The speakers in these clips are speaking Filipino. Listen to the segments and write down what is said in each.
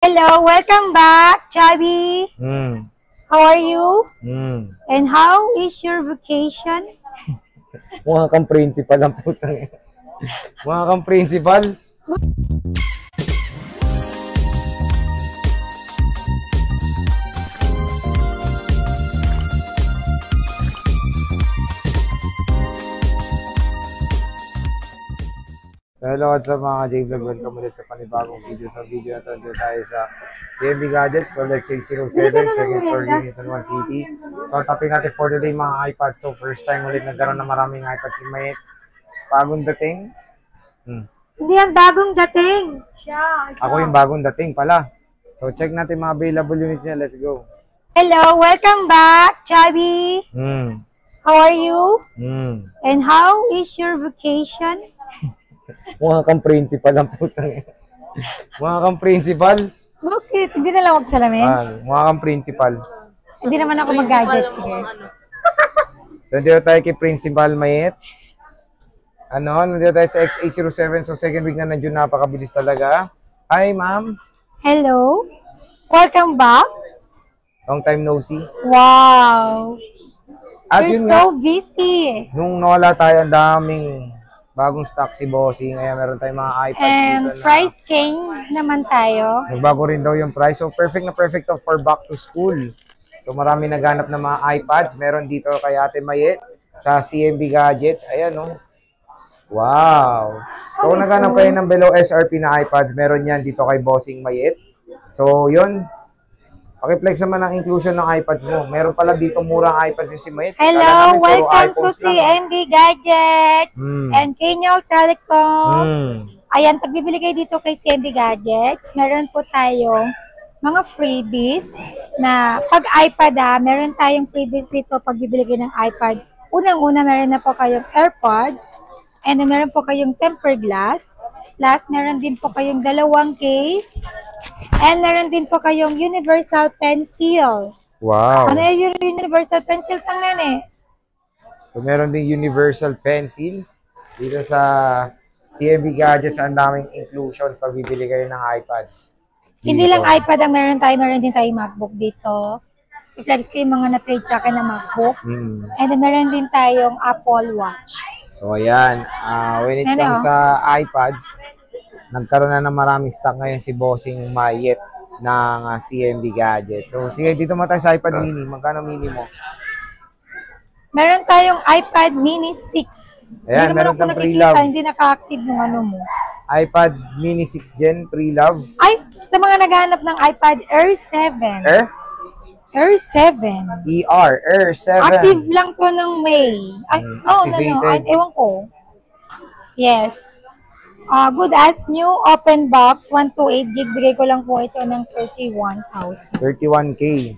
Hello, welcome back, Chubby. How are you? And how is your vacation? Mukha kang principal ang putang. Mukha kang principal. So hello, what's up mga J-Vlog? Welcome ulit sa panibagong video. Sa video na ito, nandito tayo sa CMB Gadgets, so Lex 607, second floor unit sa One City. So topic natin for today mga iPads. So first time ulit nagkaroon na maraming iPads si Mayet. Bagong dating. Hindi yan bagong dating. Siya. Ako yung bagong dating pala. So check natin mga available units niya. Let's go. Hello, welcome back, Chubby. How are you? And how is your vacation? Mukha kang principal ang putang. Mukha kang principal. Bakit? Hindi na lang magsalamin? Mukha kang principal. Hindi naman ako mag-gadget, sige. So, nandito tayo kay Principal Mayet. Nandito tayo sa X807. So, second week na nandiyon, napakabilis talaga. Hi, ma'am. Hello. Welcome back. Long time no see. Wow. At You're yun so busy. Nung nawala tayo, ang daming bagong stock si Bossing. Ngayon, meron tayong mga iPads And dito na price change naman tayo. nagbago rin daw yung price. So, perfect na perfect to for back to school. So, marami naghanap ng mga iPads. Meron dito kay Ate Mayet sa CMB Gadgets. Ayan, oh. Wow. So, kung naghanap kayo ng below SRP na iPads, meron yan dito kay Bossing Mayet. So, yun. Pakiplex naman ang inclusion ng iPads mo. Meron pala dito murang iPads yung si Mayet. Hello, welcome to CMB Gadgets and Kenyol Telecom. Ayan, pag bibili kayo dito kay CMB Gadgets, meron po tayong mga freebies na pag iPad meron tayong freebies dito pag bibili kayo ng iPad. Unang-una, meron na po kayong AirPods and then meron po kayong tempered glass. Plus, meron din po kayong dalawang case. And meron din po kayong universal pencil. Wow. Ano yung universal pencil? Tangan eh. So, meron din universal pencil. Dito sa CMB Gadgets, ang daming inclusion pag bibili kayo ng iPads. Hindi lang iPad ang meron tayo. Meron din tayong MacBook dito. I-flex ko yung mga na-trade sa akin na MacBook. And then meron din tayong Apple Watch. So, ayan. When it comes sa iPads, nagkaroon na ng maraming stock ngayon si Bossing Mayet ng CMB Gadgets. So, sige, dito mo tayo sa iPad mini. Magkano mini mo? Meron tayong iPad mini 6. Ayan, meron kang pre-love. Hindi naka-active yung ano mo. iPad mini 6 Gen, pre-love. Ay, sa mga naghahanap ng iPad Air 7. Air 7. Air 7. Active lang to ng May. Ay, ewan ko. Yes. Good as new, open box, 128 gig. Bigay ko lang po ito ng 31,000. 31K.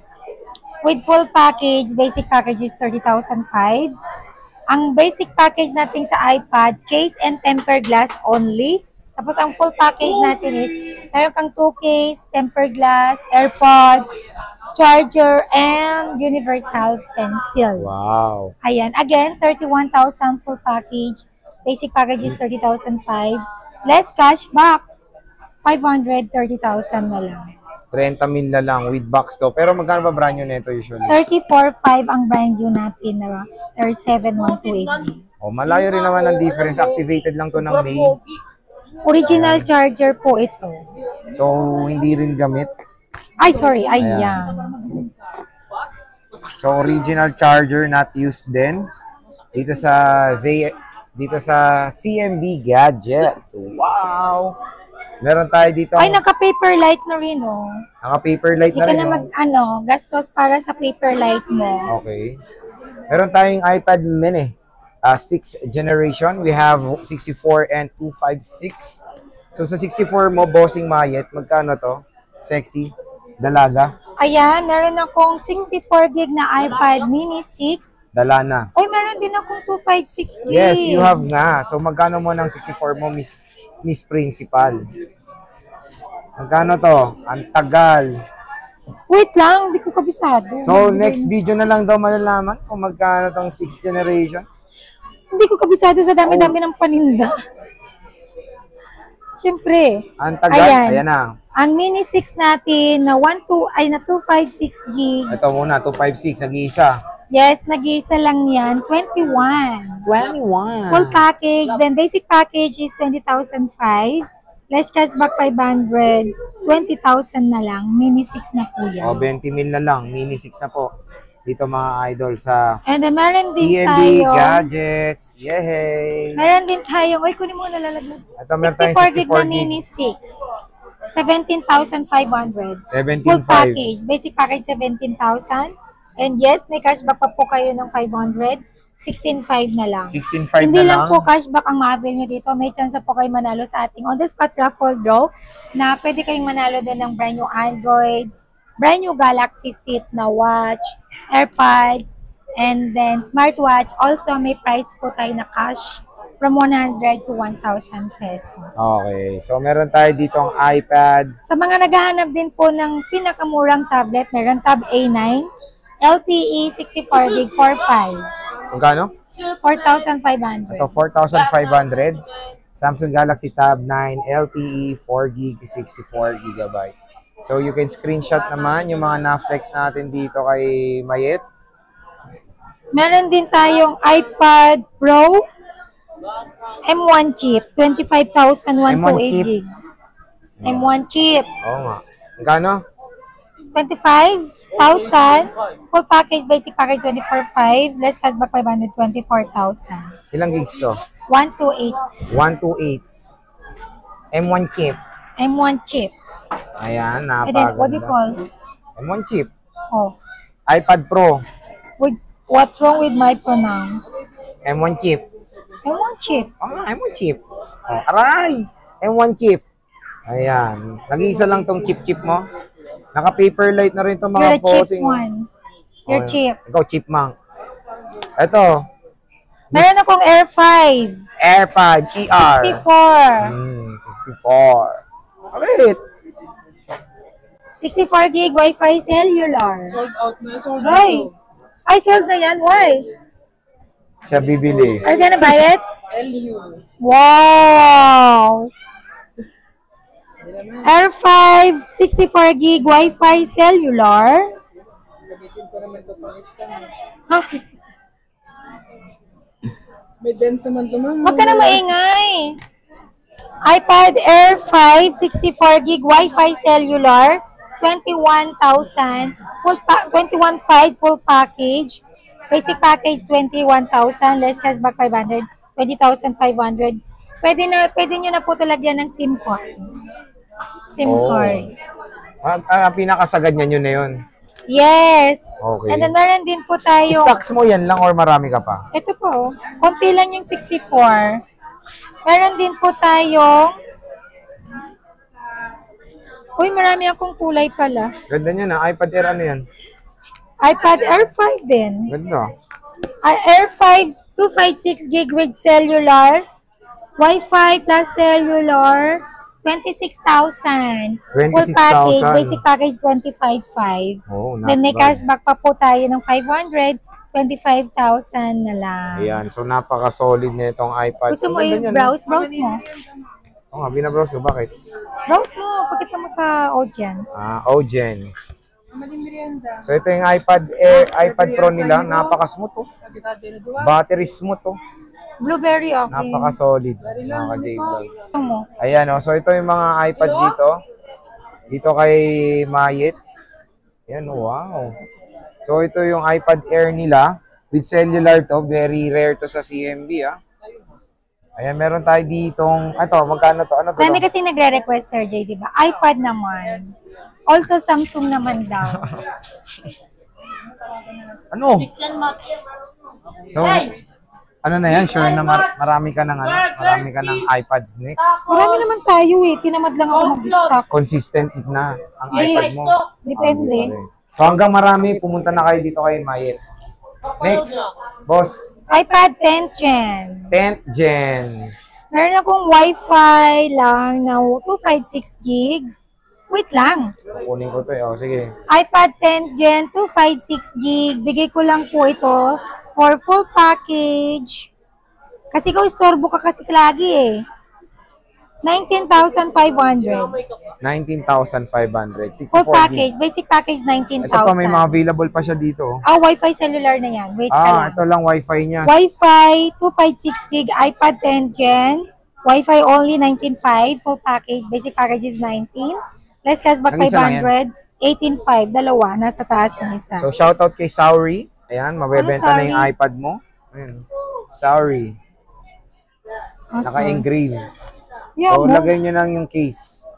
With full package, basic package is 30,005. Ang basic package natin sa iPad, case and tempered glass only. Tapos ang full package natin is, meron kang 2 case, tempered glass, AirPods, charger, and universal pencil. Wow. Ayan. Again, 31,000 full package. Basic package is 30,005. Less cashback. 530,000 na lang. 30,000 na lang with box to. Pero magkano ba brand new nito usually? 34,500 ang brand new natin na Air 7 128. Oh, malayo rin naman ang difference. Activated lang to ng May. Original charger po ito. So, hindi rin gamit. Ay, sorry. Ayan. So, original charger, not used din. Dito sa CMB Gadgets. Wow! Meron tayo dito. Ay, naka-paper light na rin, oh. Naka-paper light na rin. Hindi ka na gastos para sa paper light mo. Okay. Meron tayong iPad mini. 6th generation. We have 64 and 256. So, sa 64 mo, Bossing Mayet, magkano to? Sexy? Dalaga? Ayan, meron akong 64 gig na iPad mini 6. Dala na. Oy, meron din akong 256 gig. Yes, you have nga. So, magkano mo ng 64 mo, Miss Principal? Magkano to? Ang tagal. Wait lang, hindi ko kabisado. So, next video na lang daw malalaman kung magkano tong 6th generation. Hindi ko kabisado sa dami-dami ng paninda. Siyempre. Ang tagal. Ayan na. Ang mini 6 natin na 256 gig. Ito muna, 256, nag-iisa. Yes, nag-iisa lang yan. 21. 21. Full package. Then basic package is 20,005. Less cashback 500. 20,000 na lang. Mini 6 na po yan. O, 20 mil na lang. Mini 6 na po. Dito mga idol sa And then meron din CMB tayo. Gadgets. Yay! Meron din tayo. Uy, kunin mo nalalaglag. Ito, meron tayong 64 gig 64 na gig. mini 6. 17,500. 17,500. Full package. Basic package 17,000. And yes, may cashback pa po kayo ng 500. 16,500 na lang. 16,500 Hindi na lang. lang po cashback ang ma-avail nyo dito. May chance po kayo manalo sa ating on-the-spot raffle draw na pwede kayong manalo din ng brand new Android, brand new Galaxy Fit na watch, AirPods, and then smartwatch. Also, may price po tayo na cash from 100 to 1,000 pesos. Okay. So, meron tayo dito ang iPad. Sa mga naghahanap din po ng pinakamurang tablet, meron Tab A9, LTE 64 gig 45. Magkano? 4,500. Ito, 4,500. Samsung Galaxy Tab 9 LTE 4 gig 64 gigabytes. So, you can screenshot naman yung mga na-flex natin dito kay Mayet. Meron din tayong iPad Pro M1 chip, 25,128 gig. M1 chip. Oo nga. Magkano? 25,000. Full package, basic package 24,500. Less cashback 500, 24,000. Ilang gigs to? 128. 128. M1 chip. M1 chip. Ayan, And then, what do you napaganda. call? M1 chip. Oh. iPad Pro. What's wrong with my pronouns? M1 chip. M1 chip. M1 chip. Oh, aray! M1 chip. Ayan. Nag-iisa lang tong chip-chip mo. Naka-paperlight na rin itong You're mga a cheap posing. one. You're Oh, cheap. Ikaw, chipmunk. Ito, Meron akong Air 5. AirPod ER. 64. 64. Alright. 64 gig Wi-Fi cellular. Sold out na, sold Ay! out. Ay, sold na yan. Why? Siya bibili. Are you gonna buy it? LU. Wow! Air 5, 64 gig Wi-Fi cellular. Gamitin ko naman ito pang scam. Ha? May dance naman ito, ma'am. Huwag ka na maingay. iPad Air 5, 64 gig Wi-Fi cellular. 21,000. 21,500 full package. Basic package 21,000. Less cashback 500. 20,500. Pwede nyo na po talagyan ng SIM card. SIM card. Pinakasagad niya yun na yun. Yes. Okay. And then meron din po tayo. Stocks mo yan lang or marami ka pa? Ito po. Konti lang yung 64. Meron din po tayong. Uy, marami akong kulay pala. Ganda niya na. iPad Air ano yan? iPad Air 5 din. Ganda. Air 5, 256 gig with cellular. Wi-Fi plus cellular. 26,000. Full 26,000. package. Basic package 25,500. Oh, not Then may bad. cashback pa po tayo ng 500. 25,000 na lang. Ayan. So, napaka-solid na itong iPad. Gusto mo Ang ganda yung niya, no? browse mo. Oo nga, binabrowse ko. Bakit? Browse mo. Pakita mo sa audience. Ogen. Mali merienda. So, ito yung iPad Air, iPad Pro nila. Napaka-smooth to. Kita din na duwa. Battery smooth to. Blueberry, okay. Napaka-solid. Mga J-Vlog. Ito mo. Ayan, oh. So, ito yung mga iPads dito. Dito kay Mayet. Ayan, wow. So, ito yung iPad Air nila. With cellular to. Very rare to sa CMB, ah. Ayan, meron tayo ditong, magkano to? Ano to? Dami kasi nagre-request, Sir J, di ba? iPad naman. Also, Samsung naman daw. Ano? So, ano na yan? Sure na marami ka ng iPads next. Marami naman tayo eh. Tinamad lang ako mag-stock. Consistent na ang iPad mo. Depende. So, hanggang marami, pumunta na kayo dito kay Mayet. Next, boss, iPad 10th Gen. 10th Gen. Meron akong Wi-Fi lang na 256 gig. Wait lang. Kunin ko to, oh. Sige. iPad 10th Gen, 256 gig. Bigay ko lang po ito for full package. Kasi ikaw, istorbo ka kasi lagi eh. 19,500. 19,500. 64 Full gig. package. Basic package, Ito pa, may mga 19,000. available pa siya dito. Wi-Fi cellular na yan. Wait ka lang. Ito lang Wi-Fi niya. Wi-Fi, 256 gig, iPad 10 Gen. Wi-Fi only, 19,500. Full package. Basic package is 19. Less cashback, Ang isa lang 500. 18,500. Dalawa. Nasa taas yung isa. So, shoutout kay Sauri. Ayan, mabebenta na yung Sauri? iPad mo. Ayan. Sauri. Naka-engrave. Yeah, So, mo. lagay nyo lang yung case.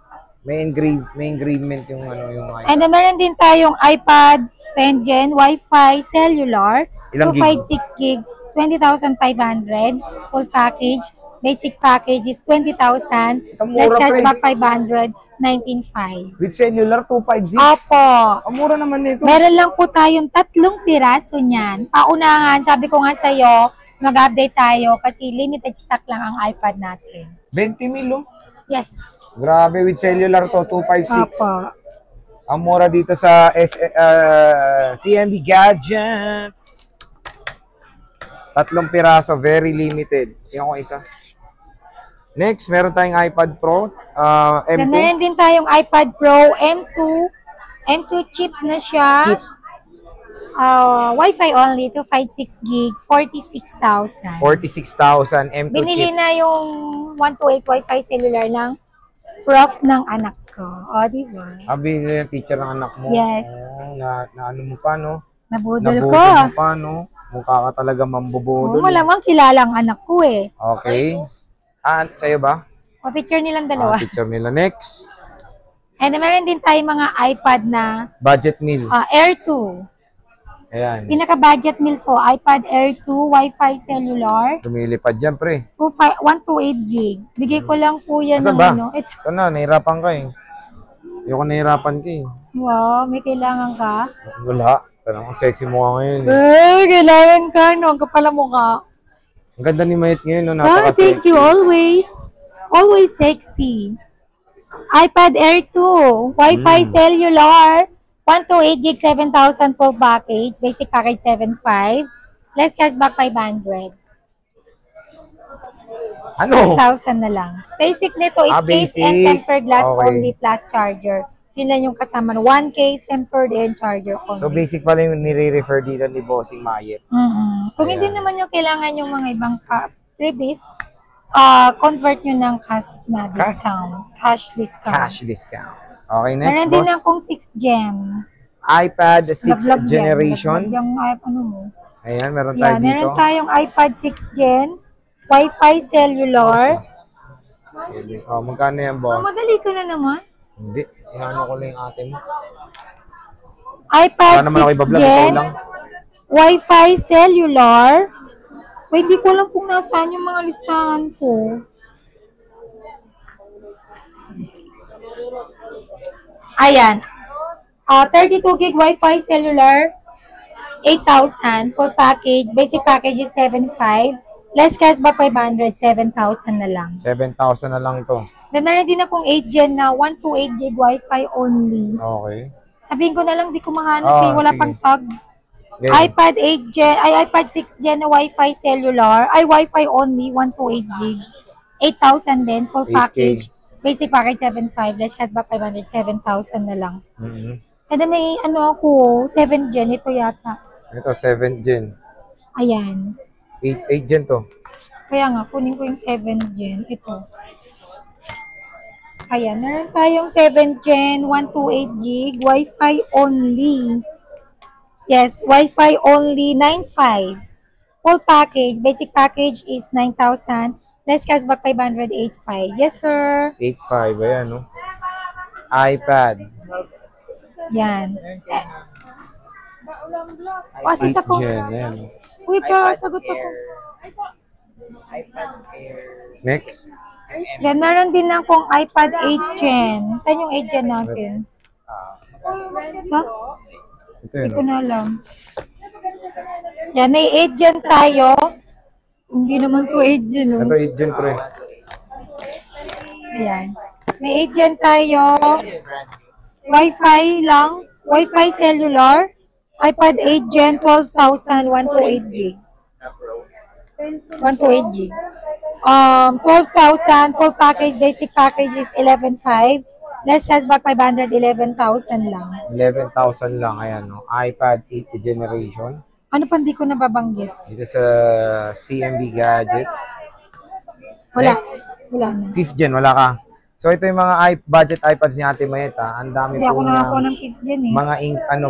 May engravement yung iPad. And then, meron din tayong iPad 10 Gen, Wi-Fi, cellular, Ilang 256 gig, 20,500. Full package. Basic package is 20,000. Ang Less mura, cashback, 500. 19,500. With cellular, 256. Opo. Ang mura naman nito. Meron lang po tayong 3 piraso niyan. Paunahan, sabi ko nga sa'yo, mag-update tayo kasi limited stock lang ang iPad natin. 20 mil, oh. Yes. Grabe, with cellular to, 256. Opo. Ang mura dito sa CMB Gadgets. 3 piraso, very limited. Tingnan ko isa. Next, meron tayong iPad Pro, Then M2. meron din tayong iPad Pro M2. M2 chip na siya. Chip. Wi-Fi only, 256 gig, 46,000. 46,000 M2 Binili chip. na yung 128 Wi-Fi cellular lang. Prof ng anak ko. O, di ba? Sabi nila yung teacher ng anak mo. Yes. Oh, na ano mo pa, no? Nabudol Nabudol ko. mo pa, no? Mukha ka talaga mambubudol. Malamang kilala ang anak ko eh. Okay. Sa'yo ba? O, teacher nilang dalawa. Teacher nila. Next. And then, meron din tayo mga iPad na Budget meal. Air 2. Ayan. Pinaka-budget meal ko, iPad Air 2, Wi-Fi cellular, Lumilipad dyan, pre. 128 gig. Bigay ko lang po yan Asan ng ba? ano. Ito. Ito na, nahirapan ka eh. Ayoko nahirapan ka eh. Wow, may kailangan ka? Wala. Parang ang sexy mo ka ngayon. Kailangan ka, no? Ang kapala mo ka. Ang ganda ni Mayet ngayon, no? Thank Napaka-sexy. you, always. Always sexy. iPad Air 2, Wi-Fi cellular, 128 gig, 7,000 full package, basic package 7,500, less cashback 500. Ano? 6,000 na lang. Basic nito is case basic. and tempered glass Okay. only plus charger. Yun lang yung kasama. One case, tempered and charger only. So basic pala yung nire-refer dito ni Bossing Mayet. Kung hindi Ayan. naman yung kailangan yung mga ibang freebies, convert nyo ng cash na discount. Cash discount. Cash discount. Okay, next, Meron din boss. akong 6 Gen. iPad 6th Laglag yan. generation. Laglag yung ano mo. Ayan, meron tayo Yan, dito. meron tayong iPad 6 Gen, Wi-Fi cellular. Magkano yan, boss? Madali ka na naman. Hindi. Inano ko lang yung ate mo. iPad Wala naman ako 6 ibablog, Gen, ikaw lang. Wi-Fi cellular. Wait, di ko alam kung nasaan yung mga listahan ko. Ayan. 32 gig Wi-Fi cellular, 8,000. Full package. Basic package is 7,500. Less cashback 500, 7,000 na lang. 7,000 na lang to. Then, meron din akong 8 Gen na 128 gig Wi-Fi only. Okay. Sabihin ko na lang, di ko mahanap eh. Wala sige. pang tag. Game. iPad 8 Gen, iPad 6 Gen na Wi-Fi cellular, Wi-Fi only, 128 gig. 8,000 din, full 8K. package. Basic package 7,500, less cashback 500, 7,000 na lang. Mhm. And then may ano ako, 7 Gen, ito yata. Ito, 7th gen. Ayan. 8 gen to. Kaya nga, kunin ko yung 7 Gen. Ito. Ayan, meron tayong 7 Gen, 128 gig, Wi-Fi only. Yes, Wi-Fi only, 9,500. Full package, basic package is 9,000. Less cashback 500, 8,500. Yes, sir. 8.5, ayan, no? iPad. Yan. Kasi 8 sa ko. gen, ayan. No? Uy, pa, sagot ako. Next. Yan, meron din akong iPad 8 Gen. Saan yung 8 Gen natin? Ha? Ito yun, Hindi ko no? na alam. Yan, may 8 Gen tayo. Hindi naman to 8 Gen, no? Ito, 8 gen, pre. Ayan. May 8 Gen tayo. Wi-Fi lang. Wi-Fi cellular. iPad 8 Gen, 12,000, 128 gig. 128 gig. 12,000. Full package, basic package is 11,500. Less cashback 500, 11,000 lang. 11,000 lang. Ayan, no? iPad 8th generation. Ano pa hindi ko nababanggit? Dito sa CMB Gadgets. Wala. Next. Wala na. 5th gen, wala ka. So, ito yung mga budget iPads ni Ate Mayeta. Ang dami Hindi ako po nakakuha ng ng 5th gen eh.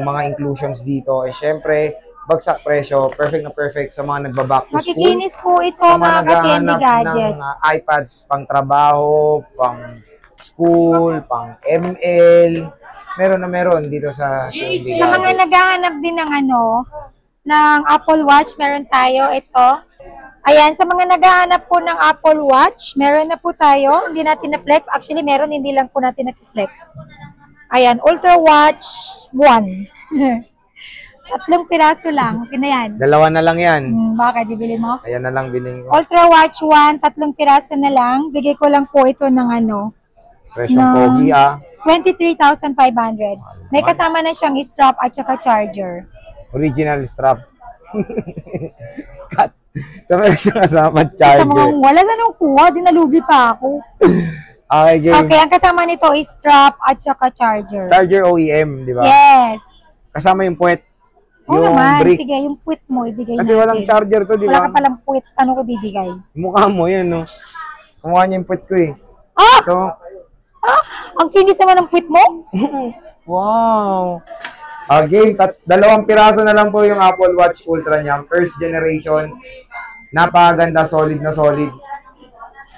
mga inclusions dito. Eh, syempre, bagsak presyo. Perfect na perfect sa mga nagbaback to school. Makikinis po ito Sa mga mga ka-CMB naghahanap Gadgets. ng iPads pang trabaho, pang school, pang ML. Meron dito sa CMB Sa mga Gadgets. naghahanap din ng ng Apple Watch, meron tayo ito. Ayan, sa mga naghahanap po ng Apple Watch, meron na po tayo. Hindi natin na-flex. Actually, meron, hindi lang po natin na-flex. Ayan, Ultra Watch 1. 3 piraso lang. Okay na yan. Dalawa na lang yan. Baka, bibili mo? Ayan na lang biling ko. Ultra Watch 1, 3 piraso na lang. Bigay ko lang po ito ng Presyong pogi 23,500. May kasama na siyang strap at saka charger. Original strap. Cut. So, meron siyang kasama Sa charger. mga wala sa nung kuha, dinalugi pa ako. Okay, game. Okay, ang kasama nito is strap at saka charger. Charger OEM, di ba? Yes. Kasama yung puwet. Oo naman. brick. Sige, yung puwit mo, ibigay Kasi natin. walang charger to, di Wala ba? ka palang puwit. Paano ko bibigay? Mukha mo, yan, no? Kumukha niya yung puwet ko, eh. Ah! So, Ang kinis naman ng puwit mo? wow. Game, 2 piraso na lang po yung Apple Watch Ultra niya. First generation. Napakaganda, solid na solid.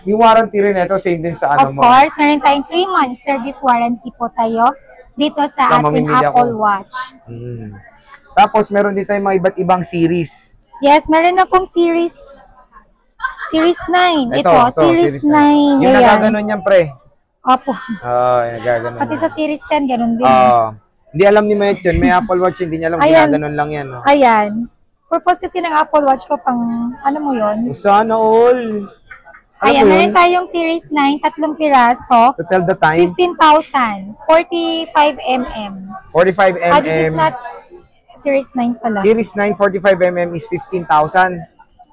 Yung warranty rin ito, same din sa Of mo. course, meron tayong 3 months service warranty po tayo dito sa Ito, ating mamimili Apple ako. Watch. Tapos, meron din tayong mga iba't ibang series. Yes, meron akong Series 9. Ito, Series 9. Yung Ayan. nagaganon yan, pre. Opo. Yung nagaganon. Pati sa Series 10, ganun din. Hindi alam ni Mayet yun. May Apple Watch, hindi niya alam. Ayan. Ginaganon lang yan. No? Ayan. Purpose kasi ng Apple Watch ko pang, ano mo yun? Sana all. Ayan, mo meron yun? tayong Series 9, 3 piraso. To tell the time, 15,000. 45mm. 45 mm. This is not Series 9 pala. Series 9, 45 mm is 15,000.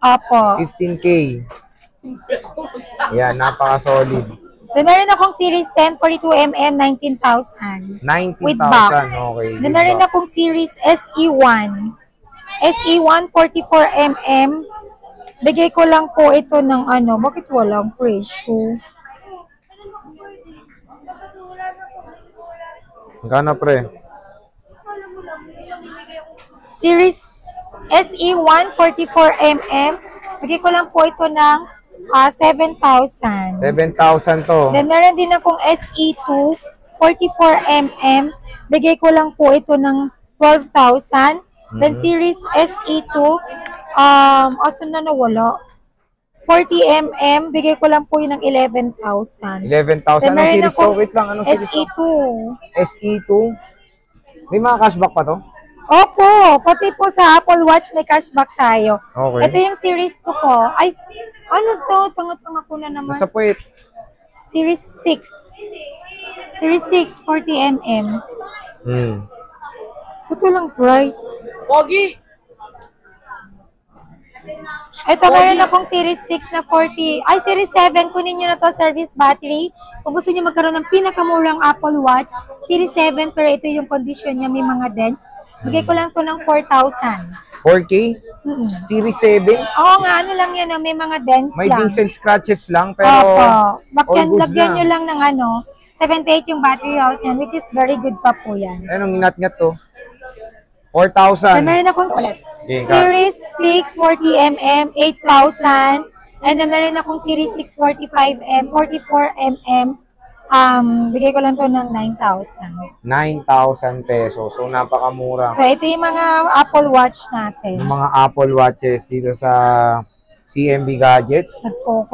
Opo. 15K. Yan, napaka-solid. Then meron akong Series 10, 42mm, 19,000. 19,000. With box. Okay. Then with meron box. akong Series SE1. SE1, 44mm. Bigay ko lang po ito ng bakit walang presyo? Magkano, pre? Series SE1, 44mm. Bigay ko lang po ito ng 7,000. 7,000 to. Then meron din akong SE2, 44mm. Bigay ko lang po ito ng 12,000. Then Series SE2, asan na nawala? 40mm, bigay ko lang po yun ng 11,000. 11,000. Then Anong meron series to? akong Wait lang, anong series to? SE2. SE2? May mga cashback pa to? Opo, pati po sa Apple Watch may cashback tayo. Okay. Ito yung Series 2 ko. Ay, ano to? Tanga-tanga ko na naman. Nasa puwet. Series 6. Series 6, 40mm. Ito lang price. Pogi! Ito, meron akong Series 6 na 40. Ay, Series 7. Kunin nyo na to, service battery. Kung gusto nyo magkaroon ng pinakamurang Apple Watch, Series 7, pero ito yung condition niya, may mga dents. Bigay ko lang to ng 4,000. 4K? Series 7? Oo nga, ano lang yan, may mga dents May lang. dings and scratches lang, pero Opo. all goods Lagyan na. nyo lang ng 78 yung battery health niyan, which is very good pa po yan. Anong inat-ngat to? 4,000. Then meron akong Okay, Series 6 40mm, 8,000. And then meron akong Series 6 44mm. Bigay ko lang to ng 9,000. 9,000 pesos. So, napakamura. So, ito yung mga Apple Watch natin. Yung mga Apple Watches dito sa CMB Gadgets. Nag-focus